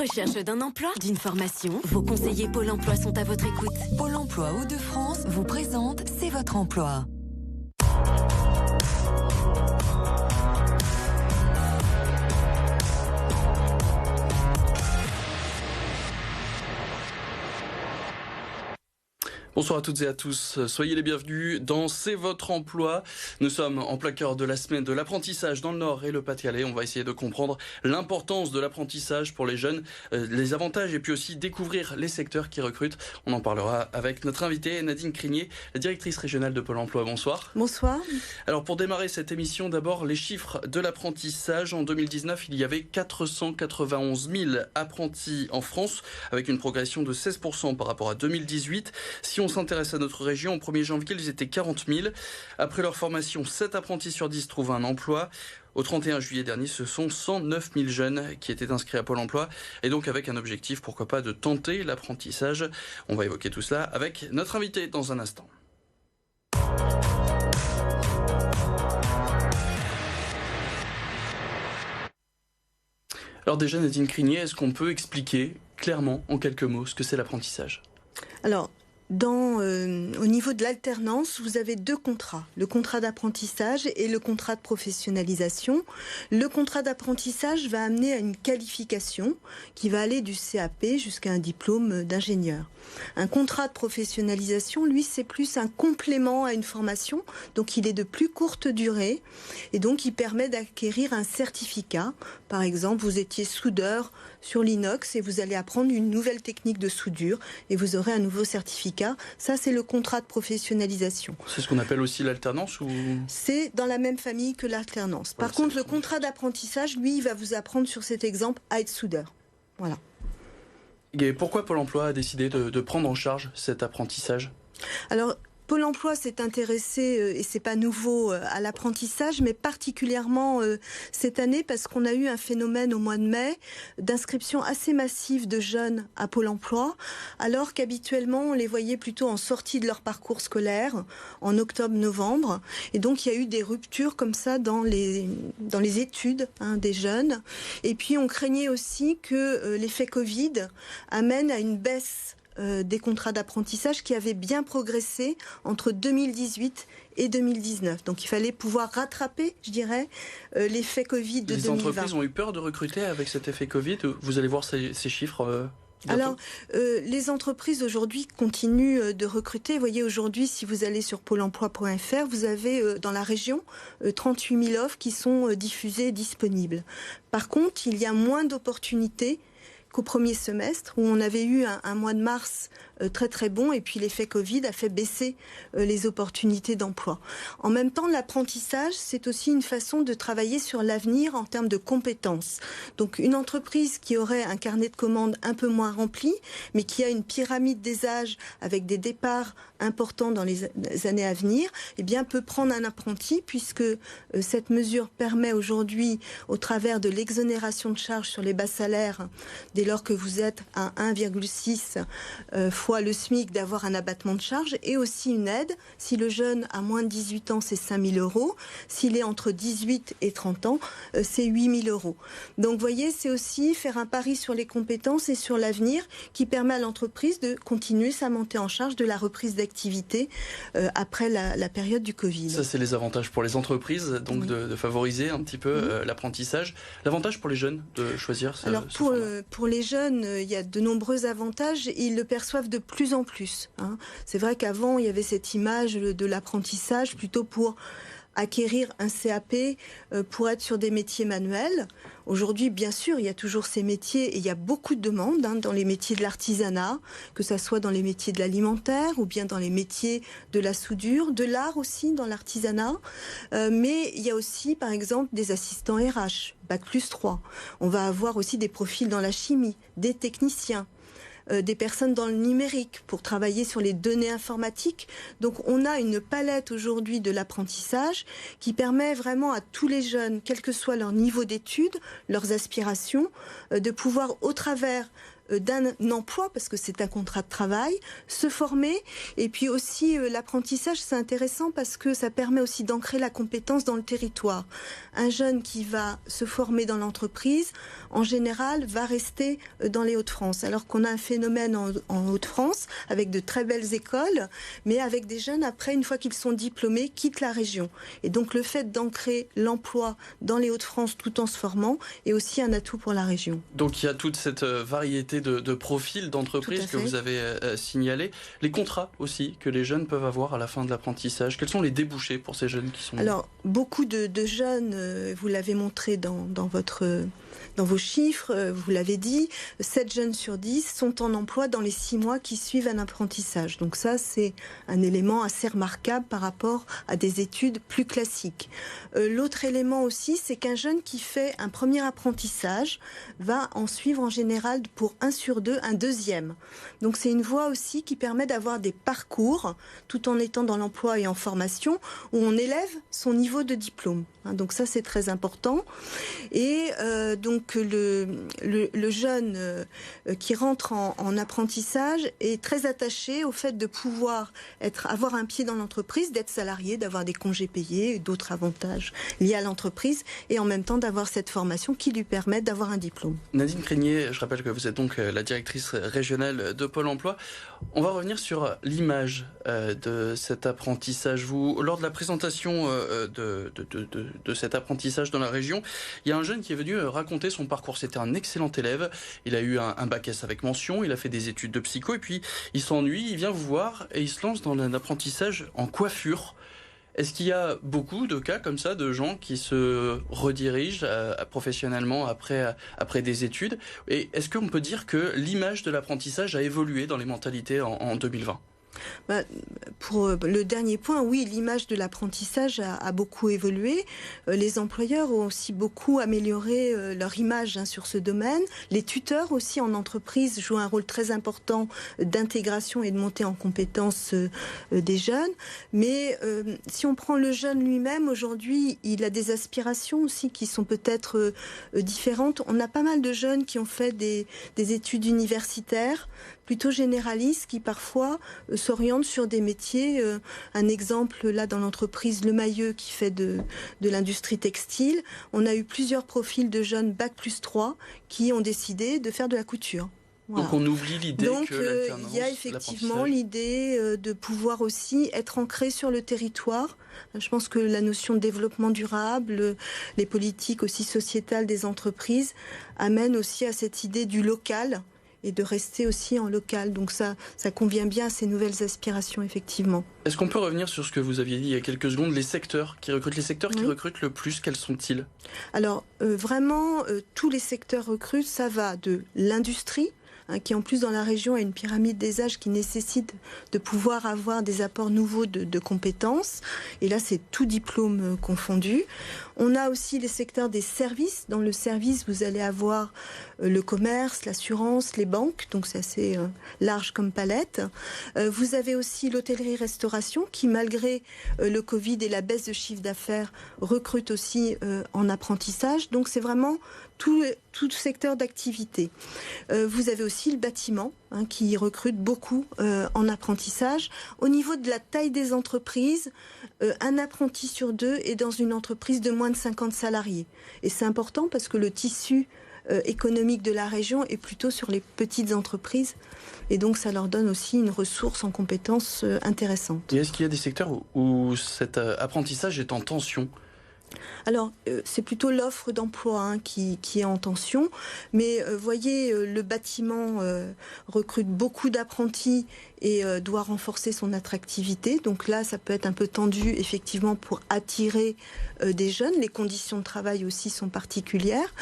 Recherche d'un emploi, d'une formation, vos conseillers Pôle emploi sont à votre écoute. Pôle emploi Hauts-de-France vous présente C'est votre emploi. Bonsoir à toutes et à tous, soyez les bienvenus dans C'est votre emploi. Nous sommes en plein cœur de la semaine de l'apprentissage dans le Nord et le Pas-de-Calais. On va essayer de comprendre l'importance de l'apprentissage pour les jeunes, les avantages et puis aussi découvrir les secteurs qui recrutent. On en parlera avec notre invitée Nadine Crinier, la directrice régionale de Pôle emploi. Bonsoir. Bonsoir. Alors pour démarrer cette émission, d'abord les chiffres de l'apprentissage. En 2019, il y avait 491 000 apprentis en France avec une progression de 16% par rapport à 2018. Si on s'intéresse à notre région, au 1er janvier, ils étaient 40 000. Après leur formation, 7 apprentis sur 10 trouvent un emploi. Au 31 juillet dernier, ce sont 109 000 jeunes qui étaient inscrits à Pôle emploi. Et donc avec un objectif, pourquoi pas, de tenter l'apprentissage. On va évoquer tout cela avec notre invité dans un instant. Alors déjà, Nadine Crinier, est-ce qu'on peut expliquer clairement, en quelques mots, ce que c'est l'apprentissage ? Alors, au niveau de l'alternance, vous avez 2 contrats, le contrat d'apprentissage et le contrat de professionnalisation. Le contrat d'apprentissage va amener à une qualification qui va aller du CAP jusqu'à un diplôme d'ingénieur. Un contrat de professionnalisation, lui, c'est plus un complément à une formation, donc il est de plus courte durée et donc il permet d'acquérir un certificat. Par exemple, vous étiez soudeur sur l'inox et vous allez apprendre une nouvelle technique de soudure et vous aurez un nouveau certificat. Ça, c'est le contrat de professionnalisation. C'est ce qu'on appelle aussi l'alternance ou... C'est dans la même famille que l'alternance. Par contre, le contrat d'apprentissage, lui, il va vous apprendre sur cet exemple à être soudeur. Voilà. Et pourquoi Pôle emploi a décidé de prendre en charge cet apprentissage ? Alors, Pôle emploi s'est intéressé, et c'est pas nouveau, à l'apprentissage, mais particulièrement cette année parce qu'on a eu un phénomène au mois de mai d'inscription assez massive de jeunes à Pôle emploi, alors qu'habituellement on les voyait plutôt en sortie de leur parcours scolaire, en octobre-novembre. Et donc il y a eu des ruptures comme ça dans les études des jeunes. Et puis on craignait aussi que l'effet Covid amène à une baisse des contrats d'apprentissage qui avaient bien progressé entre 2018 et 2019. Donc il fallait pouvoir rattraper, je dirais, l'effet Covid de 2020. Les entreprises ont eu peur de recruter avec cet effet Covid. Vous allez voir ces chiffres bientôt. Alors, les entreprises aujourd'hui continuent de recruter. Vous voyez, aujourd'hui, si vous allez sur pôle emploi.fr, vous avez dans la région 38 000 offres qui sont diffusées et disponibles. Par contre, il y a moins d'opportunités qu'au premier semestre, où on avait eu un mois de mars très très bon, et puis l'effet Covid a fait baisser les opportunités d'emploi. En même temps, l'apprentissage, c'est aussi une façon de travailler sur l'avenir en termes de compétences. Donc une entreprise qui aurait un carnet de commandes un peu moins rempli, mais qui a une pyramide des âges avec des départs importants dans les années à venir, eh bien peut prendre un apprenti, puisque cette mesure permet aujourd'hui, au travers de l'exonération de charges sur les bas salaires, dès lors que vous êtes à 1,6 fois le SMIC, d'avoir un abattement de charges et aussi une aide. Si le jeune a moins de 18 ans, c'est 5 000 €. S'il est entre 18 et 30 ans, c'est 8 000 €. Donc, vous voyez, c'est aussi faire un pari sur les compétences et sur l'avenir qui permet à l'entreprise de continuer sa montée en charge de la reprise d'activité après la période du Covid. Ça, c'est les avantages pour les entreprises, donc oui, de favoriser un petit peu l'apprentissage. L'avantage pour les jeunes de choisir ce Alors, pour les jeunes, il y a de nombreux avantages. Ils le perçoivent de plus en plus. C'est vrai qu'avant, il y avait cette image de l'apprentissage plutôt pour acquérir un CAP pour être sur des métiers manuels. Aujourd'hui, bien sûr, il y a toujours ces métiers et il y a beaucoup de demandes dans les métiers de l'artisanat, que ça soit dans les métiers de l'alimentaire ou bien dans les métiers de la soudure, de l'art aussi dans l'artisanat. Mais il y a aussi, par exemple, des assistants RH, Bac+3. On va avoir aussi des profils dans la chimie, des techniciens. des personnes dans le numérique pour travailler sur les données informatiques. Donc on a une palette aujourd'hui de l'apprentissage qui permet vraiment à tous les jeunes, quel que soit leur niveau d'études, leurs aspirations, de pouvoir au travers d'un emploi, parce que c'est un contrat de travail, se former. Et puis aussi l'apprentissage, c'est intéressant parce que ça permet aussi d'ancrer la compétence dans le territoire. Un jeune qui va se former dans l'entreprise, en général, va rester dans les Hauts-de-France. Alors qu'on a un phénomène en Hauts-de-France avec de très belles écoles, mais avec des jeunes, après, une fois qu'ils sont diplômés, quittent la région. Et donc le fait d'ancrer l'emploi dans les Hauts-de-France tout en se formant est aussi un atout pour la région. Donc il y a toute cette variété de profils d'entreprises que vous avez signalés. Les contrats aussi que les jeunes peuvent avoir à la fin de l'apprentissage. Quels sont les débouchés pour ces jeunes qui sont... Alors, beaucoup de jeunes, vous l'avez montré dans vos chiffres, vous l'avez dit, 7 jeunes sur 10 sont en emploi dans les 6 mois qui suivent un apprentissage. Donc ça, c'est un élément assez remarquable par rapport à des études plus classiques. L'autre élément aussi, c'est qu'un jeune qui fait un premier apprentissage va en suivre en général pour 1 sur 2, un deuxième. Donc c'est une voie aussi qui permet d'avoir des parcours, tout en étant dans l'emploi et en formation, où on élève son niveau de diplôme. Donc ça, c'est très important. Et donc le jeune qui rentre en apprentissage est très attaché au fait de pouvoir avoir un pied dans l'entreprise, d'être salarié, d'avoir des congés payés, d'autres avantages liés à l'entreprise, et en même temps d'avoir cette formation qui lui permet d'avoir un diplôme. Nadine Crégnier, je rappelle que vous êtes donc la directrice régionale de Pôle emploi. On va revenir sur l'image de cet apprentissage. Lors de la présentation de cet apprentissage dans la région, il y a un jeune qui est venu raconter son parcours. C'était un excellent élève. Il a eu un bac S avec mention. Il a fait des études de psycho et puis il s'ennuie. Il vient vous voir et il se lance dans un apprentissage en coiffure. Est-ce qu'il y a beaucoup de cas comme ça, de gens qui se redirigent professionnellement après des études? Et est-ce qu'on peut dire que l'image de l'apprentissage a évolué dans les mentalités en 2020? Pour le dernier point, oui, l'image de l'apprentissage a beaucoup évolué. Les employeurs ont aussi beaucoup amélioré leur image sur ce domaine. Les tuteurs aussi en entreprise jouent un rôle très important d'intégration et de montée en compétences des jeunes. Mais si on prend le jeune lui-même, aujourd'hui, il a des aspirations aussi qui sont peut-être différentes. On a pas mal de jeunes qui ont fait des études universitaires plutôt généralistes qui parfois s'orientent sur des métiers. Un exemple là dans l'entreprise Le Mailleux qui fait de l'industrie textile. On a eu plusieurs profils de jeunes Bac+3 qui ont décidé de faire de la couture. Voilà. Donc on oublie l'idée que l'alternance... il y a effectivement l'idée de pouvoir aussi être ancré sur le territoire. Je pense que la notion de développement durable, les politiques aussi sociétales des entreprises amènent aussi à cette idée du local et de rester aussi en local. Donc ça convient bien à ces nouvelles aspirations, effectivement. Est-ce qu'on peut revenir sur ce que vous aviez dit il y a quelques secondes, les secteurs qui recrutent qui recrutent le plus, quels sont-ils? Alors, vraiment, tous les secteurs recrutent, ça va de l'industrie, qui en plus dans la région a une pyramide des âges qui nécessite de pouvoir avoir des apports nouveaux de compétences. Et là, c'est tout diplôme confondu. On a aussi les secteurs des services. Dans le service, vous allez avoir le commerce, l'assurance, les banques. Donc c'est assez large comme palette. Vous avez aussi l'hôtellerie-restauration qui, malgré le Covid et la baisse de chiffre d'affaires, recrute aussi en apprentissage. Donc c'est vraiment tout secteur d'activité. Vous avez aussi le bâtiment qui recrute beaucoup en apprentissage. Au niveau de la taille des entreprises, un apprenti sur 2 est dans une entreprise de moins de 50 salariés. Et c'est important parce que le tissu économique de la région est plutôt sur les petites entreprises. Et donc ça leur donne aussi une ressource en compétences intéressante. Et est-ce qu'il y a des secteurs où cet apprentissage est en tension ? Alors, c'est plutôt l'offre d'emploi qui est en tension. Mais voyez, le bâtiment recrute beaucoup d'apprentis et doit renforcer son attractivité. Donc là, ça peut être un peu tendu, effectivement, pour attirer des jeunes. Les conditions de travail aussi sont particulières.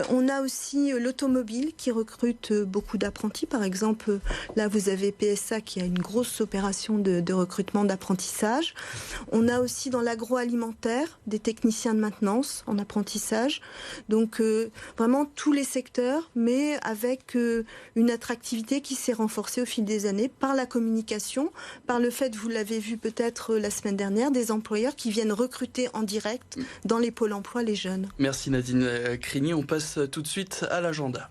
On a aussi l'automobile qui recrute beaucoup d'apprentis. Par exemple, là, vous avez PSA qui a une grosse opération de recrutement d'apprentissage. On a aussi dans l'agroalimentaire des techniciens technicien de maintenance en apprentissage. Donc vraiment tous les secteurs, mais avec une attractivité qui s'est renforcée au fil des années par la communication, par le fait, vous l'avez vu peut-être la semaine dernière, des employeurs qui viennent recruter en direct dans les pôles emploi les jeunes. Merci Nadine Crigny. On passe tout de suite à l'agenda.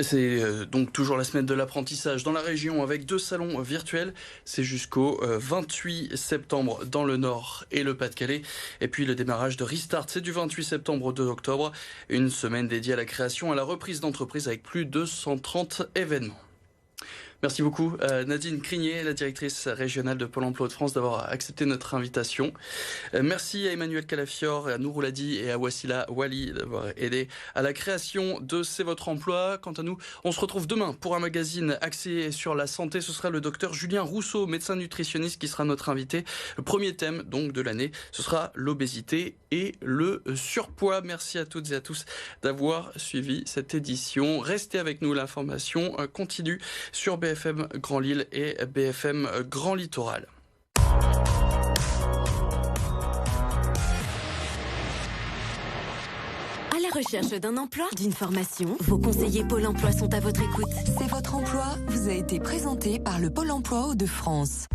C'est donc toujours la semaine de l'apprentissage dans la région avec 2 salons virtuels. C'est jusqu'au 28 septembre dans le Nord et le Pas-de-Calais. Et puis le démarrage de Restart, c'est du 28 septembre au 2 octobre. Une semaine dédiée à la création et à la reprise d'entreprise avec plus de 130 événements. Merci beaucoup Nadine Crigny, la directrice régionale de Pôle emploi de France, d'avoir accepté notre invitation. Merci à Emmanuel Calafior, à Nour Ouladi et à Wassila Wali d'avoir aidé à la création de C'est votre emploi. Quant à nous, on se retrouve demain pour un magazine axé sur la santé. Ce sera le docteur Julien Rousseau, médecin nutritionniste, qui sera notre invité. Le premier thème donc de l'année, ce sera l'obésité et le surpoids. Merci à toutes et à tous d'avoir suivi cette édition. Restez avec nous, l'information continue sur BFM Grand Lille et BFM Grand Littoral. À la recherche d'un emploi, d'une formation, vos conseillers Pôle emploi sont à votre écoute. C'est votre emploi vous a été présenté par le Pôle emploi Hauts-de-France.